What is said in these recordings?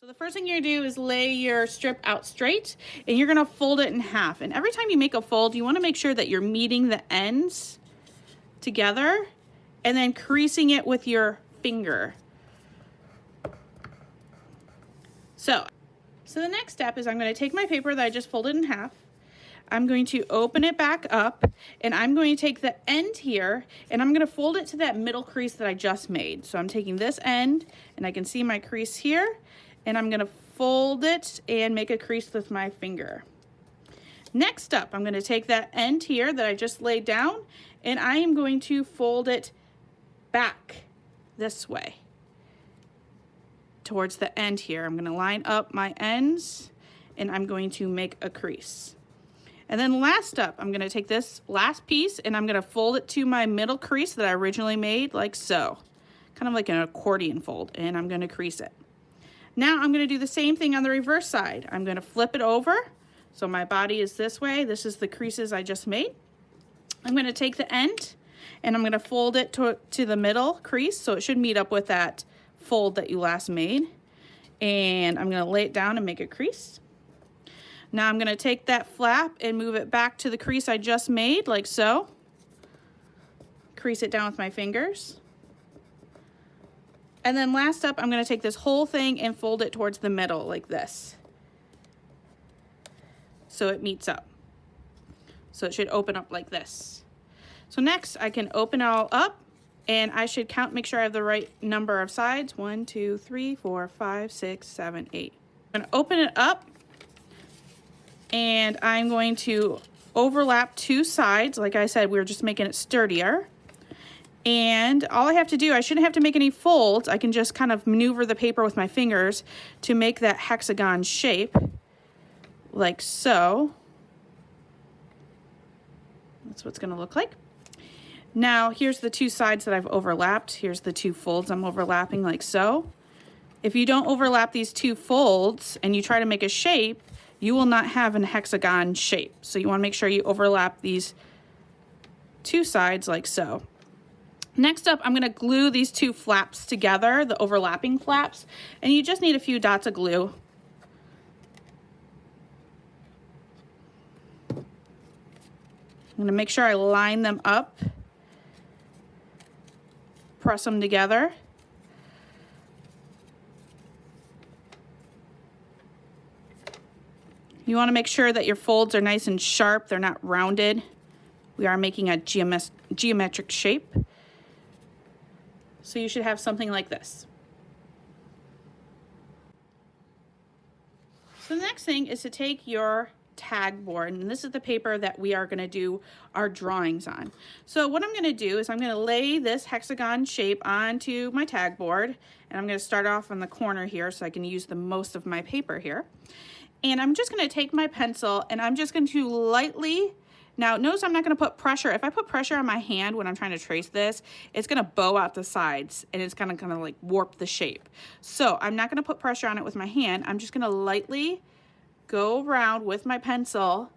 So the first thing you're gonna do is lay your strip out straight and you're gonna fold it in half. And every time you make a fold, you wanna make sure that you're meeting the ends together and then creasing it with your finger. So the next step is I'm gonna take my paper that I just folded in half. I'm going to open it back up and I'm going to take the end here and I'm gonna fold it to that middle crease that I just made. So I'm taking this end and I can see my crease here and I'm gonna fold it and make a crease with my finger. Next up, I'm gonna take that end here that I just laid down and I am going to fold it back this way towards the end here. I'm gonna line up my ends and I'm going to make a crease. And then last up, I'm gonna take this last piece and I'm gonna fold it to my middle crease that I originally made, like so. Kind of like an accordion fold, and I'm gonna crease it. Now I'm gonna do the same thing on the reverse side. I'm gonna flip it over, so my body is this way. This is the creases I just made. I'm gonna take the end and I'm gonna fold it to the middle crease, so it should meet up with that fold that you last made. And I'm gonna lay it down and make a crease. Now I'm gonna take that flap and move it back to the crease I just made, like so. Crease it down with my fingers. And then last up, I'm gonna take this whole thing and fold it towards the middle, like this. So it meets up. So it should open up like this. So next, I can open it all up and I should make sure I have the right number of sides. 1, 2, 3, 4, 5, 6, 7, 8. I'm gonna open it up and I'm going to overlap two sides. Like I said, we were just making it sturdier. And all I have to do, I shouldn't have to make any folds. I can just kind of maneuver the paper with my fingers to make that hexagon shape, like so. That's what it's gonna look like. Now, here's the two sides that I've overlapped. Here's the two folds I'm overlapping, like so. If you don't overlap these two folds and you try to make a shape, you will not have an hexagon shape. So you wanna make sure you overlap these two sides like so. Next up, I'm gonna glue these two flaps together, the overlapping flaps, and you just need a few dots of glue. I'm gonna make sure I line them up, press them together. You wanna make sure that your folds are nice and sharp, they're not rounded. We are making a geometric shape. So you should have something like this. So the next thing is to take your tag board, and this is the paper that we are gonna do our drawings on. So what I'm gonna do is I'm gonna lay this hexagon shape onto my tag board, and I'm gonna start off on the corner here so I can use the most of my paper here. And I'm just gonna take my pencil and I'm just going to lightly, now notice I'm not gonna put pressure. If I put pressure on my hand when I'm trying to trace this, it's gonna bow out the sides and it's gonna kind of like warp the shape. So I'm not gonna put pressure on it with my hand. I'm just gonna lightly go around with my pencil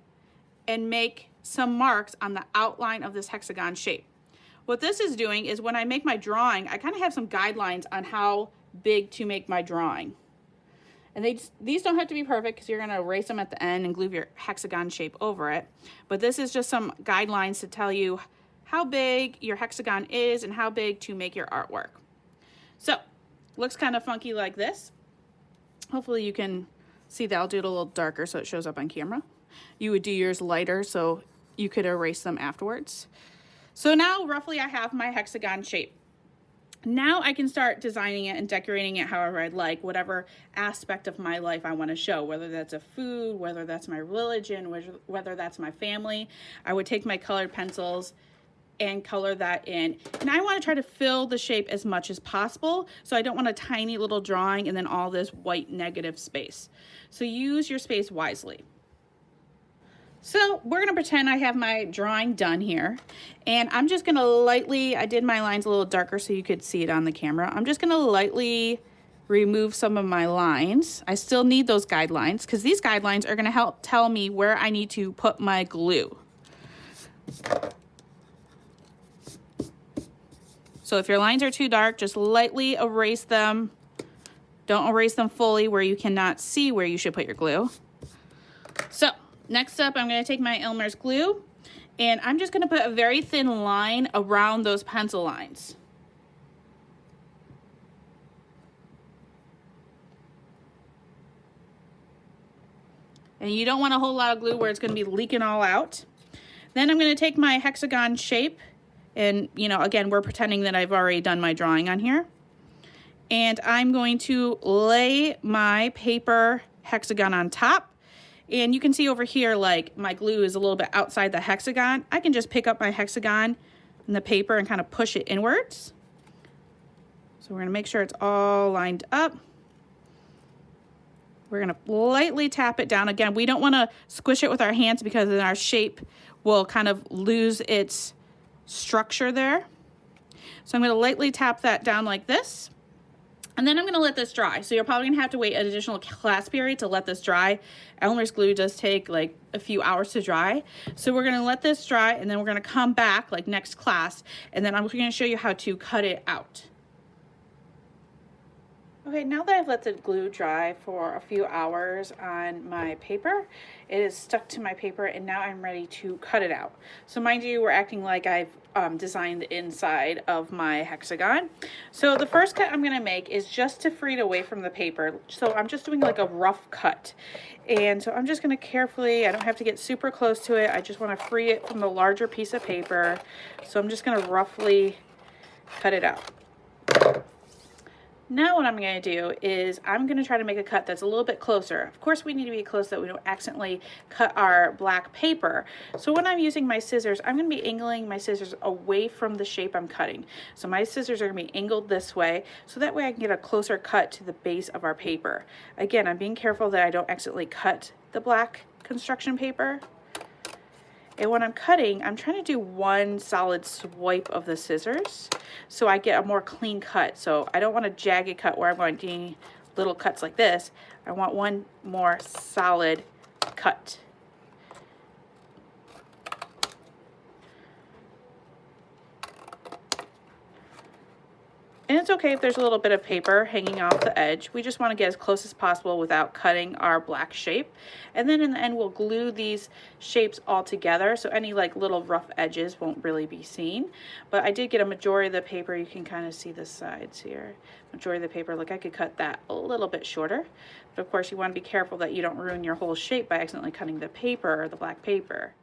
and make some marks on the outline of this hexagon shape. What this is doing is when I make my drawing, I kind of have some guidelines on how big to make my drawing. And these don't have to be perfect because you're gonna erase them at the end and glue your hexagon shape over it. But this is just some guidelines to tell you how big your hexagon is and how big to make your artwork. So, looks kind of funky like this. Hopefully you can see that. I'll do it a little darker so it shows up on camera. You would do yours lighter so you could erase them afterwards. So now roughly I have my hexagon shape. Now I can start designing it and decorating it however I'd like, whatever aspect of my life I want to show, whether that's a food, whether that's my religion, whether that's my family. I would take my colored pencils and color that in. And I want to try to fill the shape as much as possible, so I don't want a tiny little drawing and then all this white negative space. So use your space wisely. So we're gonna pretend I have my drawing done here, and I'm just gonna lightly, I did my lines a little darker so you could see it on the camera. I'm just gonna lightly remove some of my lines. I still need those guidelines because these guidelines are gonna help tell me where I need to put my glue. So if your lines are too dark, just lightly erase them Don't erase them fully where you cannot see where you should put your glue. So next up, I'm going to take my Elmer's glue, and I'm just going to put a very thin line around those pencil lines. And you don't want a whole lot of glue where it's going to be leaking all out. Then I'm going to take my hexagon shape, and you know, again, we're pretending that I've already done my drawing on here. And I'm going to lay my paper hexagon on top. And you can see over here, like my glue is a little bit outside the hexagon. I can just pick up my hexagon and the paper and kind of push it inwards. So we're going to make sure it's all lined up. We're going to lightly tap it down. Again, we don't want to squish it with our hands because then our shape will kind of lose its structure there. So I'm going to lightly tap that down like this. And then I'm going to let this dry. So you're probably going to have to wait an additional class period to let this dry. Elmer's glue does take like a few hours to dry. So we're going to let this dry, and then we're going to come back like next class, and then I'm going to show you how to cut it out. Okay, now that I've let the glue dry for a few hours on my paper, it is stuck to my paper, and now I'm ready to cut it out. So mind you, we're acting like I've designed the inside of my hexagon. So the first cut I'm gonna make is just to free it away from the paper. So I'm just doing like a rough cut. And so I'm just gonna carefully, I don't have to get super close to it, I just wanna free it from the larger piece of paper. So I'm just gonna roughly cut it out. Now what I'm going to do is I'm going to try to make a cut that's a little bit closer. Of course, we need to be close so that we don't accidentally cut our black paper. So when I'm using my scissors, I'm going to be angling my scissors away from the shape I'm cutting. So my scissors are going to be angled this way, so that way I can get a closer cut to the base of our paper. Again, I'm being careful that I don't accidentally cut the black construction paper. And when I'm cutting, I'm trying to do one solid swipe of the scissors so I get a more clean cut. So I don't want a jagged cut where I'm going to do little cuts like this. I want one more solid cut. And it's okay if there's a little bit of paper hanging off the edge. We just want to get as close as possible without cutting our black shape. And then in the end, we'll glue these shapes all together, so any like little rough edges won't really be seen. But I did get a majority of the paper. You can kind of see the sides here. Majority of the paper, look, I could cut that a little bit shorter. But of course, you want to be careful that you don't ruin your whole shape by accidentally cutting the paper or the black paper.